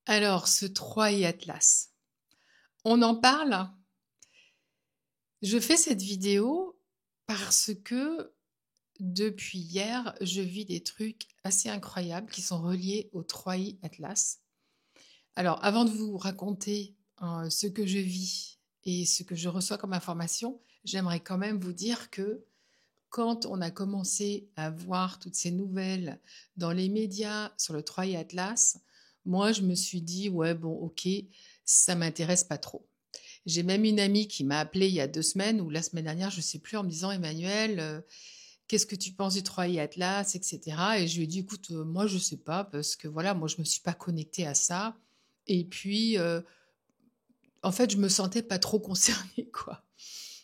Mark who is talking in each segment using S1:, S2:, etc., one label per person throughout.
S1: Alors, ce Troie et Atlas, on en parle? Je fais cette vidéo parce que depuis hier, je vis des trucs assez incroyables qui sont reliés au Troie et Atlas. Alors, avant de vous raconter ce que je vis et ce que je reçois comme information, j'aimerais quand même vous dire que quand on a commencé à voir toutes ces nouvelles dans les médias sur le Troie et Atlas, moi, je me suis dit, ouais, bon, ok, ça m'intéresse pas trop. J'ai même une amie qui m'a appelée il y a 2 semaines ou la semaine dernière, je sais plus, en me disant: «Emmanuel, qu'est-ce que tu penses du Troie et Atlas?» et cetera, et je lui ai dit: «Écoute, moi je sais pas parce que voilà, moi je me suis pas connectée à ça et puis, en fait, je me sentais pas trop concernée, quoi».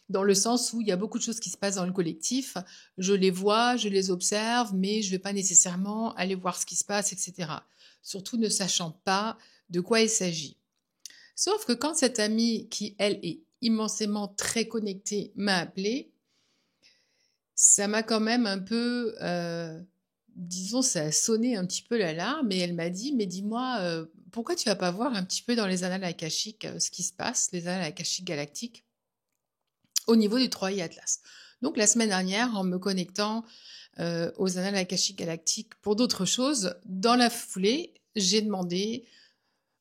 S1: Dans le sens où il y a beaucoup de choses qui se passent dans le collectif, je les vois, je les observe, mais je vais pas nécessairement aller voir ce qui se passe et cetera. Surtout ne sachant pas de quoi il s'agit. Sauf que quand cette amie, qui elle est immensément très connectée, m'a appelée, ça m'a quand même un peu, disons, ça a sonné un petit peu l'alarme et elle m'a dit: «Mais dis-moi, pourquoi tu vas pas voir un petit peu dans les annales akashiques, ce qui se passe, les annales akashiques galactiques, au niveau du Troie et Atlas?» Donc la semaine dernière, en me connectant, aux annales akashiques galactiques pour d'autres choses, dans la foulée, j'ai demandé,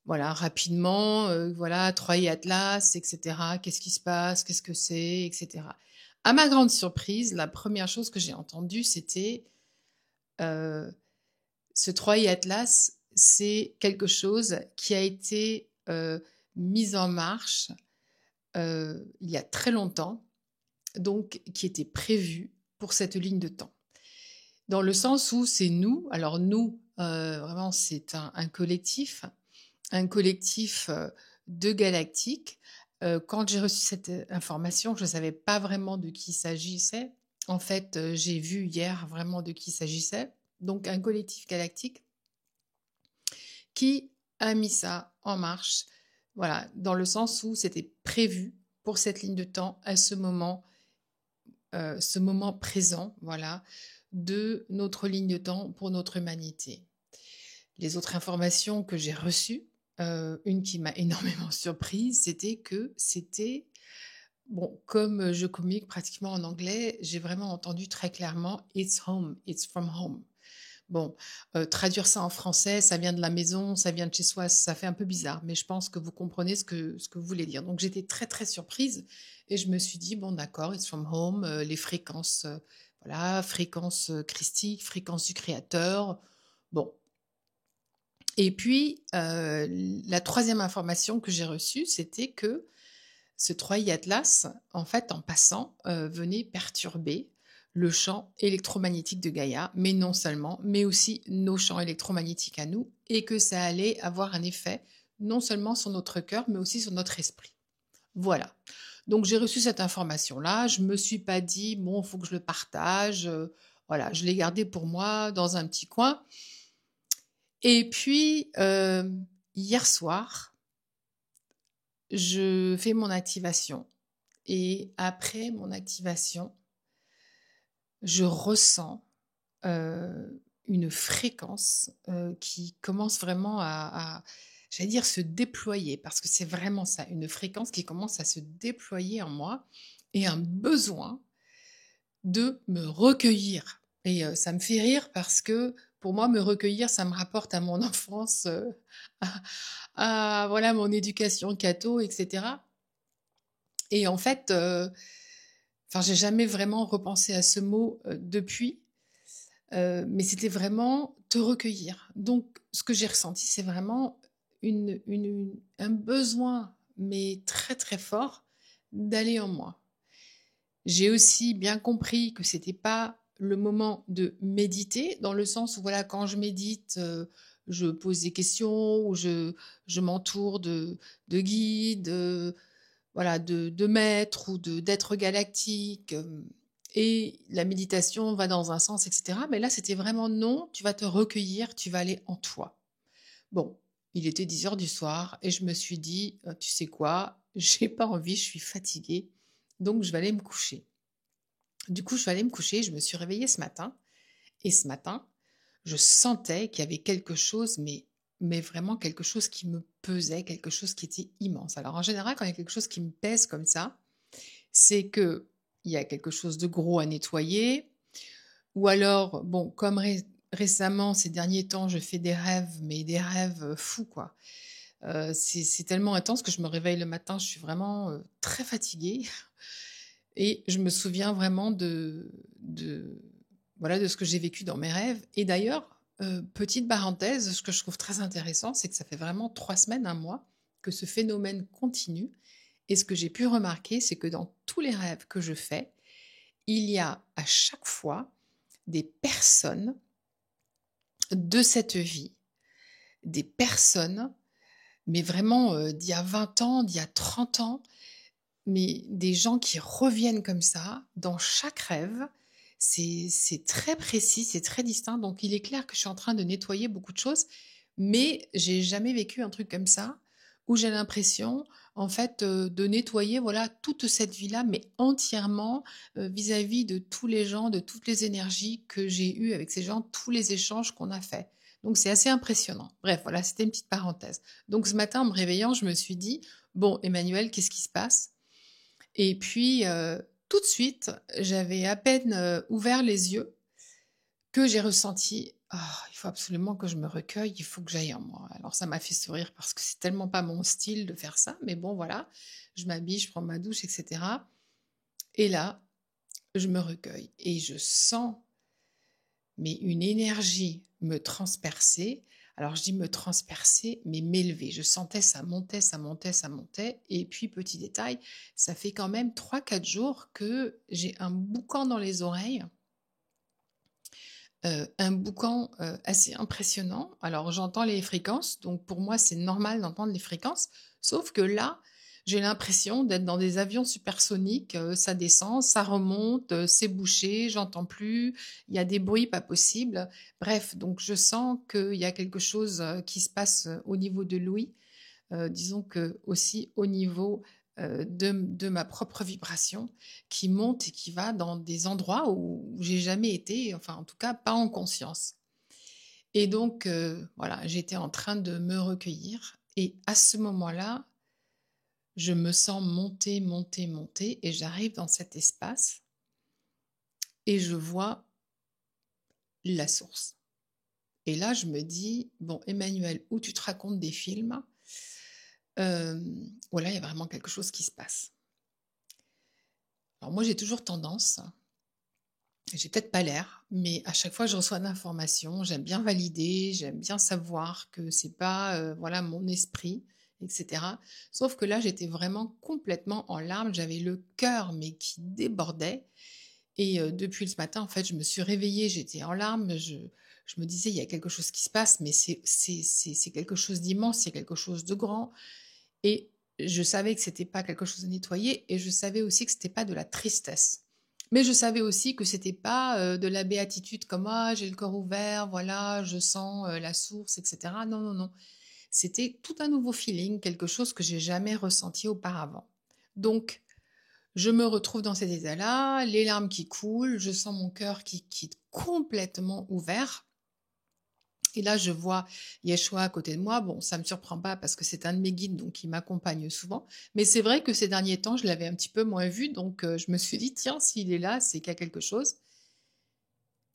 S1: voilà, rapidement, voilà, Troie et Atlas, et cetera. Qu'est-ce qui se passe? Qu'est-ce que c'est? Et cetera. À ma grande surprise, la première chose que j'ai entendue, c'était, heu, ce Troie et Atlas, c'est quelque chose qui a été, mis en marche, il y a très longtemps, donc qui était prévu pour cette ligne de temps. Dans le sens où c'est nous, alors nous, vraiment c'est un collectif de galactiques. Quand j'ai reçu cette information, je ne savais pas vraiment de qui il s'agissait. En fait, j'ai vu hier vraiment de qui il s'agissait. Donc un collectif galactique qui a mis ça en marche, voilà, dans le sens où c'était prévu pour cette ligne de temps à ce moment présent, voilà, de notre ligne de temps pour notre humanité. Les autres informations que j'ai reçues, une qui m'a énormément surprise, c'était bon, comme je communique pratiquement en anglais, j'ai vraiment entendu très clairement «It's home, it's from home». Bon, traduire ça en français, ça vient de la maison, ça vient de chez soi, ça fait un peu bizarre, mais je pense que vous comprenez ce que vous voulez dire. Donc j'étais très, très surprise et je me suis dit: «Bon d'accord, it's from home», les fréquences, voilà, fréquences, christiques, fréquences du créateur. Bon, et puis, la troisième information que j'ai reçue, c'était que ce Troie Atlas, en fait, en passant, venait perturber le champ électromagnétique de Gaïa, mais non seulement, mais aussi nos champs électromagnétiques à nous, et que ça allait avoir un effet non seulement sur notre cœur, mais aussi sur notre esprit. Voilà. Donc j'ai reçu cette information-là, je me suis pas dit: «Bon, il faut que je le partage», voilà, je l'ai gardé pour moi dans un petit coin. Et puis, hier soir, je fais mon activation et après mon activation, je ressens, une fréquence, qui commence vraiment à j'allais dire se déployer parce que c'est vraiment ça, une fréquence qui commence à se déployer en moi et un besoin de me recueillir. Et ça me fait rire parce que pour moi, me recueillir, ça me rapporte à mon enfance, à voilà mon éducation catho, et cetera. Et en fait, enfin, j'ai jamais vraiment repensé à ce mot, depuis, mais c'était vraiment te recueillir. Donc ce que j'ai ressenti, c'est vraiment un besoin, mais très, très fort, d'aller en moi. J'ai aussi bien compris que c'était pas le moment de méditer, dans le sens où voilà, quand je médite, je pose des questions ou je m'entoure de guides, voilà, de maîtres ou d'êtres galactiques, et la méditation va dans un sens, et cetera. Mais là, c'était vraiment non, tu vas te recueillir, tu vas aller en toi. Bon, il était 10 heures du soir et je me suis dit: «Tu sais quoi? J'ai pas envie, je suis fatiguée, donc je vais aller me coucher». Du coup, je suis allée me coucher, je me suis réveillée ce matin et ce matin, je sentais qu'il y avait quelque chose, mais mais vraiment quelque chose qui me pesait, quelque chose qui était immense. Alors en général, quand il y a quelque chose qui me pèse comme ça, c'est qu'il y a quelque chose de gros à nettoyer, ou alors, bon, comme récemment, ces derniers temps, je fais des rêves, mais des rêves fous, quoi. C'est tellement intense que je me réveille le matin, je suis vraiment très fatiguée. Et je me souviens vraiment voilà, de ce que j'ai vécu dans mes rêves. Et d'ailleurs, petite parenthèse, ce que je trouve très intéressant, c'est que ça fait vraiment 3 semaines, un mois, que ce phénomène continue. Et ce que j'ai pu remarquer, c'est que dans tous les rêves que je fais, il y a à chaque fois des personnes de cette vie, des personnes, mais vraiment d'il y a 20 ans, d'il y a 30 ans, mais des gens qui reviennent comme ça dans chaque rêve. C'est très précis, c'est très distinct. Donc il est clair que je suis en train de nettoyer beaucoup de choses, mais j'ai jamais vécu un truc comme ça où j'ai l'impression, en fait, de nettoyer, voilà, toute cette vie-là, mais entièrement, vis-à-vis de tous les gens, de toutes les énergies que j'ai eues avec ces gens, tous les échanges qu'on a faits. Donc c'est assez impressionnant. Bref, voilà, c'était une petite parenthèse. Donc ce matin, en me réveillant, je me suis dit: «Bon, Emmanuel, qu'est-ce qui se passe?» Et puis, tout de suite, j'avais à peine, ouvert les yeux que j'ai ressenti: «Ah, il faut absolument que je me recueille, il faut que j'aille en moi». Alors ça m'a fait sourire parce que c'est tellement pas mon style de faire ça, mais bon voilà, je m'habille, je prends ma douche et cetera et là, je me recueille et je sens, mais une énergie me transpercer. Alors je dis me transpercer, mais m'élever. Je sentais ça montait, ça montait, ça montait. Et puis petit détail, ça fait quand même 3 4 jours que j'ai un boucan dans les oreilles, un boucan assez impressionnant. Alors j'entends les fréquences, donc pour moi c'est normal d'entendre les fréquences, sauf que là, j'ai l'impression d'être dans des avions supersoniques, ça descend, ça remonte, c'est bouché, j'entends plus, il y a des bruits pas possibles. Bref, donc je sens qu'il y a quelque chose qui se passe au niveau de l'ouïe, disons que aussi au niveau de ma propre vibration qui monte et qui va dans des endroits où j'ai jamais été, enfin en tout cas pas en conscience. Et donc voilà, j'étais en train de me recueillir et à ce moment-là, je me sens monter, monter, monter et j'arrive dans cet espace et je vois la source. Et là, je me dis, bon, Emmanuel, où tu te racontes des films, voilà, il y a vraiment quelque chose qui se passe. Alors moi, j'ai toujours tendance, j'ai peut-être pas l'air, mais à chaque fois que je reçois d'informations, j'aime bien valider, j'aime bien savoir que c'est pas, voilà, mon esprit, etc. Sauf que là, j'étais vraiment complètement en larmes, j'avais le cœur, mais qui débordait. Et depuis ce matin, en fait, je me suis réveillée, j'étais en larmes, je me disais: «Il y a quelque chose qui se passe, mais c'est quelque chose d'immense, il y a quelque chose de grand». Et je savais que c'était pas quelque chose à nettoyer et je savais aussi que c'était pas de la tristesse. Mais je savais aussi que c'était pas, de la béatitude comme: «Ah, j'ai le cœur ouvert, voilà, je sens, la source» et cetera. Non, non, non. C'était tout un nouveau feeling, quelque chose que j'ai jamais ressenti auparavant. Donc je me retrouve dans cet état-là, les larmes qui coulent, je sens mon cœur qui est complètement ouvert et là, je vois Yeshua à côté de moi. Bon, ça me surprend pas parce que c'est un de mes guides, donc il m'accompagne souvent. Mais c'est vrai que ces derniers temps, je l'avais un petit peu moins vu, donc je me suis dit: «Tiens, s'il est là, c'est qu'il y a quelque chose»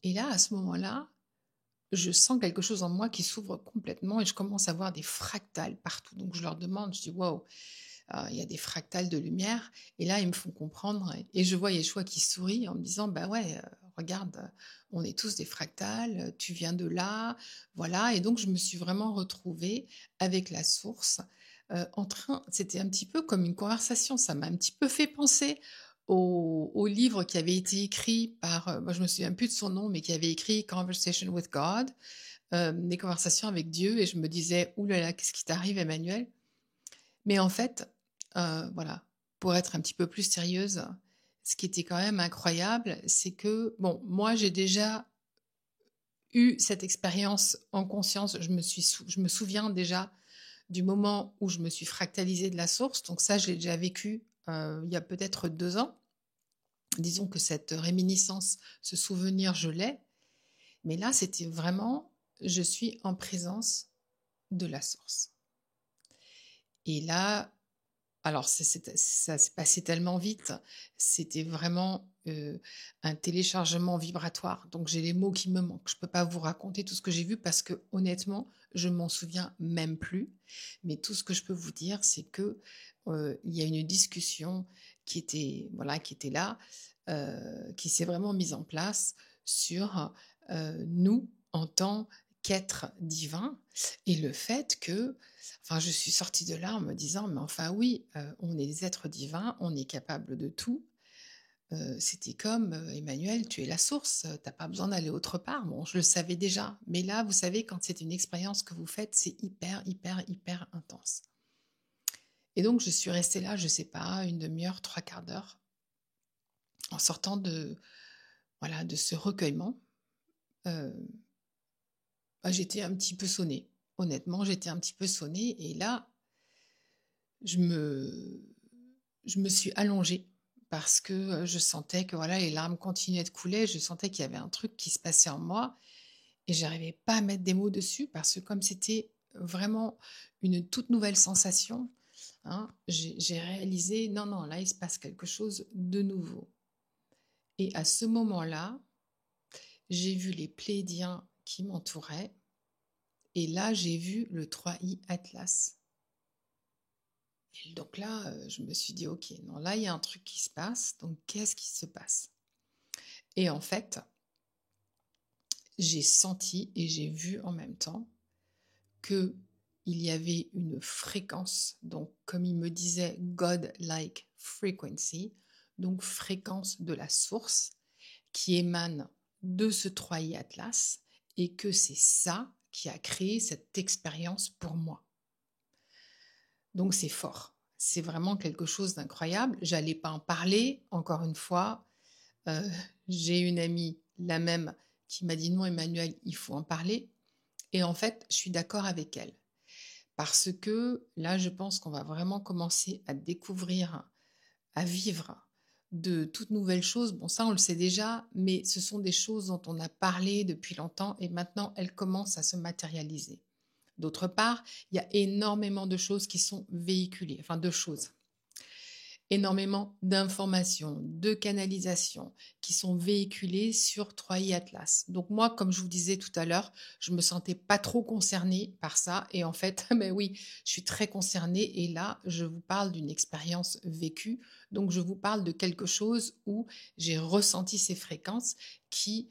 S1: et là, à ce moment-là, je sens quelque chose en moi qui s'ouvre complètement et je commence à voir des fractales partout. Donc je leur demande, je dis: «Waouh, il y a des fractales de lumière» et là, ils me font comprendre et je vois Yeshua qui sourit en me disant: «Bah ouais, regarde, on est tous des fractales, tu viens de là, voilà» et donc je me suis vraiment retrouvée avec la source, en train c'était un petit peu comme une conversation, ça m'a un petit peu fait penser au livre qui avait été écrit par, moi je me souviens plus de son nom, mais qui avait écrit Conversation with God, des conversations avec Dieu et je me disais: «Ouh là là, qu'est-ce qui t'arrive Emmanuel?» Mais en fait, voilà, pour être un petit peu plus sérieuse, ce qui était quand même incroyable, c'est que, bon, moi, j'ai déjà eu cette expérience en conscience. Je me souviens déjà du moment où je me suis fractalisée de la source. Donc ça, je l'ai déjà vécu, il y a peut-être 2 ans. Disons que cette réminiscence, ce souvenir, je l'ai. Mais là, c'était vraiment je suis en présence de la source. Et là, alors ça s'est passé tellement vite, c'était vraiment un téléchargement vibratoire. Donc j'ai les mots qui me manquent. Je ne peux pas vous raconter tout ce que j'ai vu parce que honnêtement, je m'en souviens même plus. Mais tout ce que je peux vous dire, c'est que il y a une discussion qui était là, qui s'est vraiment mise en place sur nous en tant qu'être divin et le fait que, enfin, je suis sortie de là en me disant, mais enfin oui, on est des êtres divins, on est capable de tout. C'était comme Emmanuel, tu es la source, t'as pas besoin d'aller autre part. Bon, je le savais déjà, mais là, vous savez, quand c'est une expérience que vous faites, c'est hyper, hyper, hyper intense. Et donc, je suis restée là, je sais pas, une demi-heure, trois quarts d'heure, en sortant voilà, de ce recueillement. Euh, J'étais un petit peu sonnée. Honnêtement, j'étais un petit peu sonnée. Et là, je me, je me suis allongée parce que je sentais que voilà, les larmes continuaient de couler. Je sentais qu'il y avait un truc qui se passait en moi et j'arrivais pas à mettre des mots dessus parce que comme c'était vraiment une toute nouvelle sensation, hein, j'ai réalisé non, non, là, il se passe quelque chose de nouveau. Et à ce moment-là, j'ai vu les Pléiadiens qui m'entouraient et là, j'ai vu le 3i Atlas. Et donc là, je me suis dit, ok, non, là, il y a un truc qui se passe, donc qu'est-ce qui se passe? Et en fait, j'ai senti et j'ai vu en même temps que il y avait une fréquence, donc comme il me disait, God-like frequency, donc fréquence de la source, qui émane de ce 3i Atlas, et que c'est ça qui a créé cette expérience pour moi. Donc c'est fort. C'est vraiment quelque chose d'incroyable. J'allais pas en parler, encore une fois. Euh, j'ai une amie, la même, qui m'a dit non, Emmanuel, il faut en parler. Et en fait, je suis d'accord avec elle. Parce que là, je pense qu'on va vraiment commencer à découvrir, à vivre de toutes nouvelles choses. Bon, ça, on le sait déjà, mais ce sont des choses dont on a parlé depuis longtemps et maintenant, elles commencent à se matérialiser. D'autre part, il y a énormément de choses qui sont véhiculées, enfin de choses, énormément d'informations, de canalisations qui sont véhiculées sur 3i Atlas. Donc moi, comme je vous disais tout à l'heure, je me sentais pas trop concernée par ça. Et en fait, mais oui, je suis très concernée. Et là, je vous parle d'une expérience vécue. Donc je vous parle de quelque chose où j'ai ressenti ces fréquences qui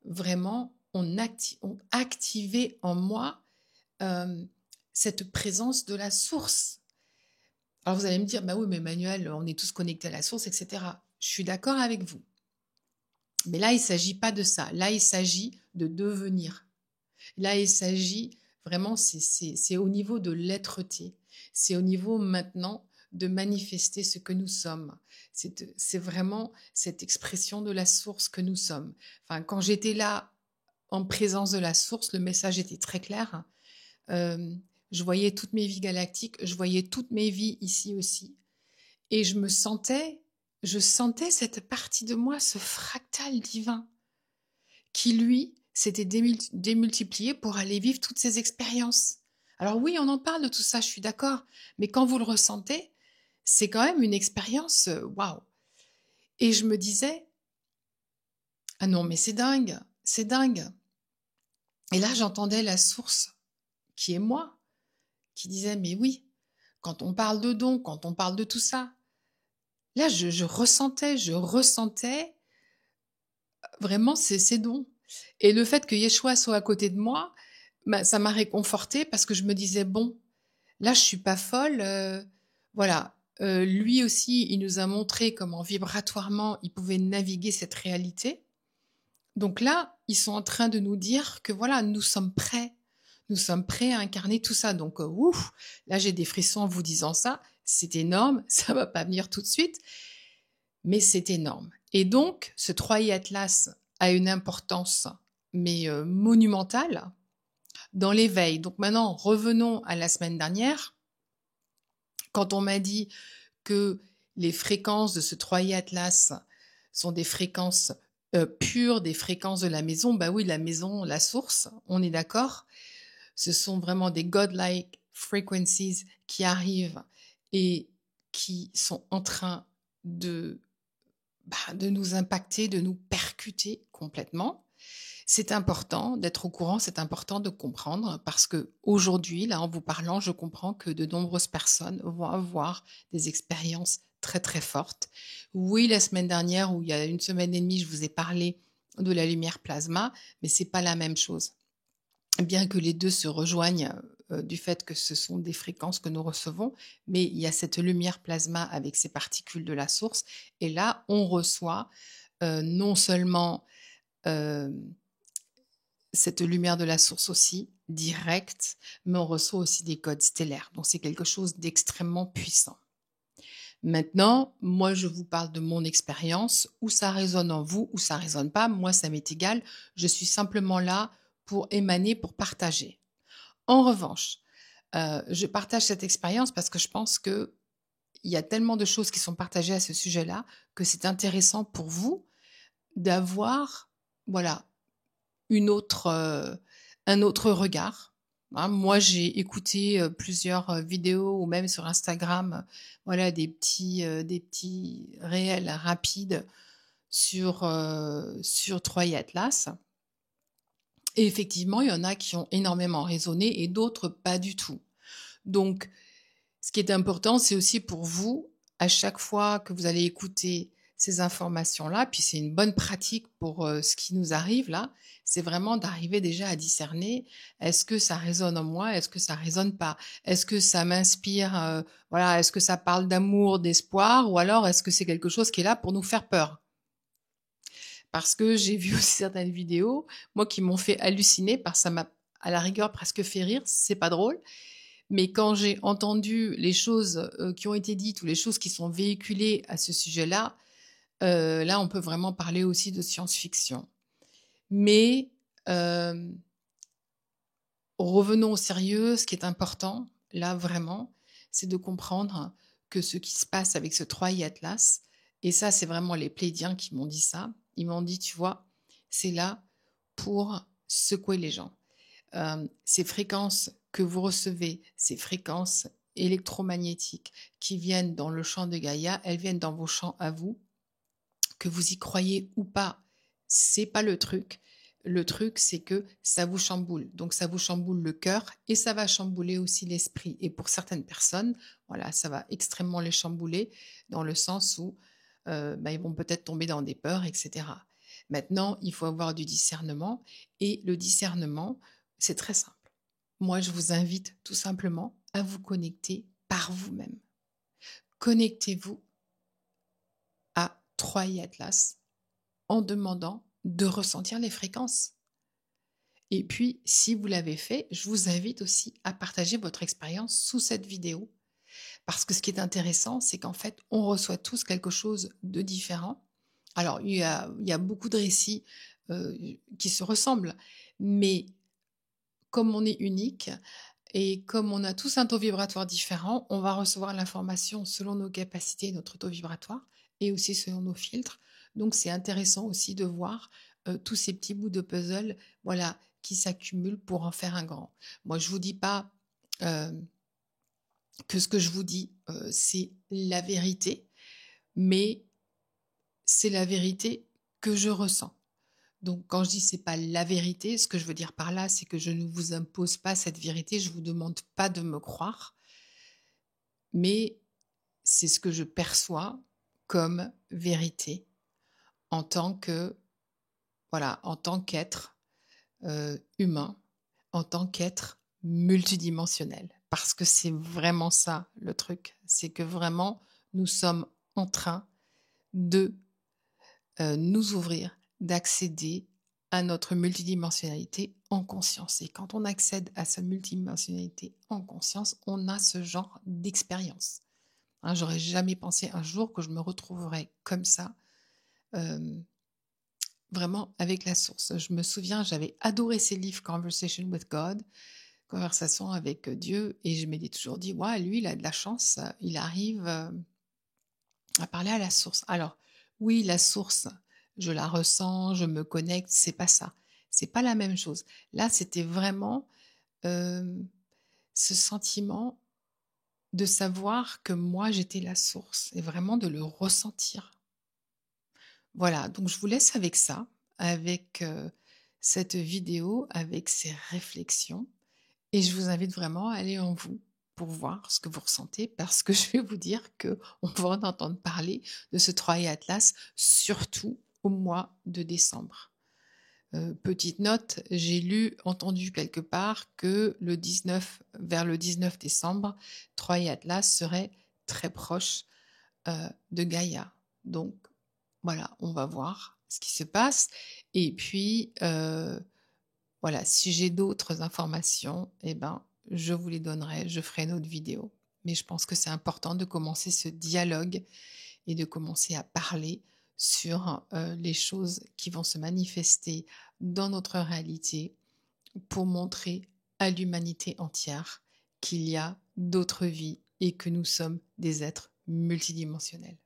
S1: vraiment ont activé en moi euh, cette présence de la source. Alors vous allez me dire, bah oui, mais Emmanuel, on est tous connectés à la source, etc. Je suis d'accord avec vous. Mais là, il ne s'agit pas de ça. Là, il s'agit de devenir. Là, il s'agit vraiment, c'est au niveau de l'être-té. C'est au niveau maintenant de manifester ce que nous sommes. C'est vraiment cette expression de la source que nous sommes. Enfin, quand j'étais là en présence de la source, le message était très clair. Euh, je voyais toutes mes vies galactiques, je voyais toutes mes vies ici aussi. Et je sentais cette partie de moi, ce fractal divin, qui lui s'était démultiplié pour aller vivre toutes ces expériences. Alors oui, on en parle de tout ça, je suis d'accord, mais quand vous le ressentez, c'est quand même une expérience waouh. Et je me disais, ah non, mais c'est dingue, c'est dingue. Et là, j'entendais la source qui est moi, qui disait, mais oui, quand on parle de dons, quand on parle de tout ça, là, je ressentais vraiment ces dons. Et le fait que Yeshua soit à côté de moi, bah, ça m'a réconfortée parce que je me disais, bon, là, je suis pas folle. Voilà. Lui aussi, il nous a montré comment vibratoirement il pouvait naviguer cette réalité. Donc là, ils sont en train de nous dire que voilà, nous sommes prêts. Nous sommes prêts à incarner tout ça. Donc, ouf, là, j'ai des frissons en vous disant ça. C'est énorme. Ça va pas venir tout de suite, mais c'est énorme. Et donc, ce 3i Atlas a une importance, mais monumentale, dans l'éveil. Donc maintenant, revenons à la semaine dernière, quand on m'a dit que les fréquences de ce 3i Atlas sont des fréquences pures, des fréquences de la maison. Bah oui, la maison, la source, on est d'accord. ce sont vraiment des godlike frequencies qui arrivent et qui sont en train de, de nous impacter, de nous percuter complètement. C'est important d'être au courant, c'est important de comprendre parce que aujourd'hui, là, en vous parlant, je comprends que de nombreuses personnes vont avoir des expériences très très fortes. Oui, la semaine dernière ou il y a une semaine et demie, je vous ai parlé de la lumière plasma, mais c'est pas la même chose. Bien que les deux se rejoignent du fait que ce sont des fréquences que nous recevons, mais il y a cette lumière plasma avec ces particules de la source, et là, on reçoit non seulement euh, cette lumière de la source aussi, directe, mais on reçoit aussi des codes stellaires. Donc c'est quelque chose d'extrêmement puissant. Maintenant, moi, je vous parle de mon expérience, où ça résonne en vous, où ça résonne pas. Moi, ça m'est égal. Je suis simplement là pour émaner, pour partager. En revanche, je partage cette expérience parce que je pense que il y a tellement de choses qui sont partagées à ce sujet-là que c'est intéressant pour vous d'avoir, voilà, un autre regard. Hein, moi, j'ai écouté plusieurs vidéos ou même sur Instagram, voilà, des petits réels rapides sur Troy Atlas. Et effectivement, il y en a qui ont énormément résonné et d'autres pas du tout. Donc, ce qui est important, c'est aussi pour vous, à chaque fois que vous allez écouter ces informations-là, puis c'est une bonne pratique pour ce qui nous arrive là, c'est vraiment d'arriver déjà à discerner, est-ce que ça résonne en moi, est-ce que ça résonne pas, est-ce que ça m'inspire, voilà, est-ce que ça parle d'amour, d'espoir, ou alors est-ce que c'est quelque chose qui est là pour nous faire peur? Parce que j'ai vu aussi certaines vidéos, moi, qui m'ont fait halluciner, parce que ça m'a à la rigueur presque fait rire, c'est pas drôle, mais quand j'ai entendu les choses qui ont été dites ou les choses qui sont véhiculées à ce sujet-là, là, on peut vraiment parler aussi de science-fiction. Mais revenons au sérieux. Ce qui est important, là, vraiment, c'est de comprendre que ce qui se passe avec ce 3i Atlas, et ça, c'est vraiment les Pléiadiens qui m'ont dit ça. Ils m'ont dit, tu vois, c'est là pour secouer les gens. Ces fréquences que vous recevez, ces fréquences électromagnétiques qui viennent dans le champ de Gaïa, elles viennent dans vos champs à vous, que vous y croyez ou pas, c'est pas le truc. Le truc, c'est que ça vous chamboule. Donc, ça vous chamboule le cœur et ça va chambouler aussi l'esprit. Et pour certaines personnes, voilà, ça va extrêmement les chambouler dans le sens où ils vont peut-être tomber dans des peurs, etc. Maintenant, il faut avoir du discernement. Et le discernement, c'est très simple. Moi, je vous invite tout simplement à vous connecter par vous-même. Connectez-vous à Troy Atlas en demandant de ressentir les fréquences. Et puis, si vous l'avez fait, je vous invite aussi à partager votre expérience sous cette vidéo. Parce que ce qui est intéressant, c'est qu'en fait, on reçoit tous quelque chose de différent. Alors, il y a beaucoup de récits qui se ressemblent, mais comme on est unique et comme on a tous un taux vibratoire différent, on va recevoir l'information selon nos capacités, notre taux vibratoire, et aussi selon nos filtres. Donc, c'est intéressant aussi de voir tous ces petits bouts de puzzle, voilà, qui s'accumulent pour en faire un grand. Moi, je vous dis pas que ce que je vous dis, c'est la vérité, mais c'est la vérité que je ressens. Donc, quand je dis c'est pas la vérité, ce que je veux dire par là, c'est que je ne vous impose pas cette vérité, je vous demande pas de me croire, mais c'est ce que je perçois comme vérité en tant que, voilà, en tant qu'être humain, en tant qu'être multidimensionnel. Parce que c'est vraiment ça le truc, c'est que vraiment nous sommes en train de nous ouvrir, d'accéder à notre multidimensionnalité en conscience. Et quand on accède à sa multidimensionnalité en conscience, on a ce genre d'expérience. Hein, j'aurais jamais pensé un jour que je me retrouverais comme ça, vraiment avec la source. Je me souviens, j'avais adoré ces livres Conversation with God, conversation avec Dieu, et je m'étais toujours dit, ouais, lui, il a de la chance, il arrive à parler à la source. Alors, oui, la source, je la ressens, je me connecte, c'est pas ça. C'est pas la même chose. Là, c'était vraiment hem, ce sentiment de savoir que moi j'étais la source et vraiment de le ressentir. Voilà, donc je vous laisse avec ça, avec, cette vidéo, avec ces réflexions et je vous invite vraiment à aller en vous pour voir ce que vous ressentez parce que je vais vous dire qu'on va en entendre parler de ce 3i Atlas, surtout au mois de décembre. Petite note, j'ai entendu quelque part que vers le 19 décembre, 3i Atlas serait très proche, de Gaïa. Donc voilà, on va voir ce qui se passe et puis, voilà, si j'ai d'autres informations et ben, je vous les donnerai, je ferai une autre vidéo. Mais je pense que c'est important de commencer ce dialogue et de commencer à parler sur, les choses qui vont se manifester dans notre réalité pour montrer à l'humanité entière qu'il y a d'autres vies et que nous sommes des êtres multidimensionnels.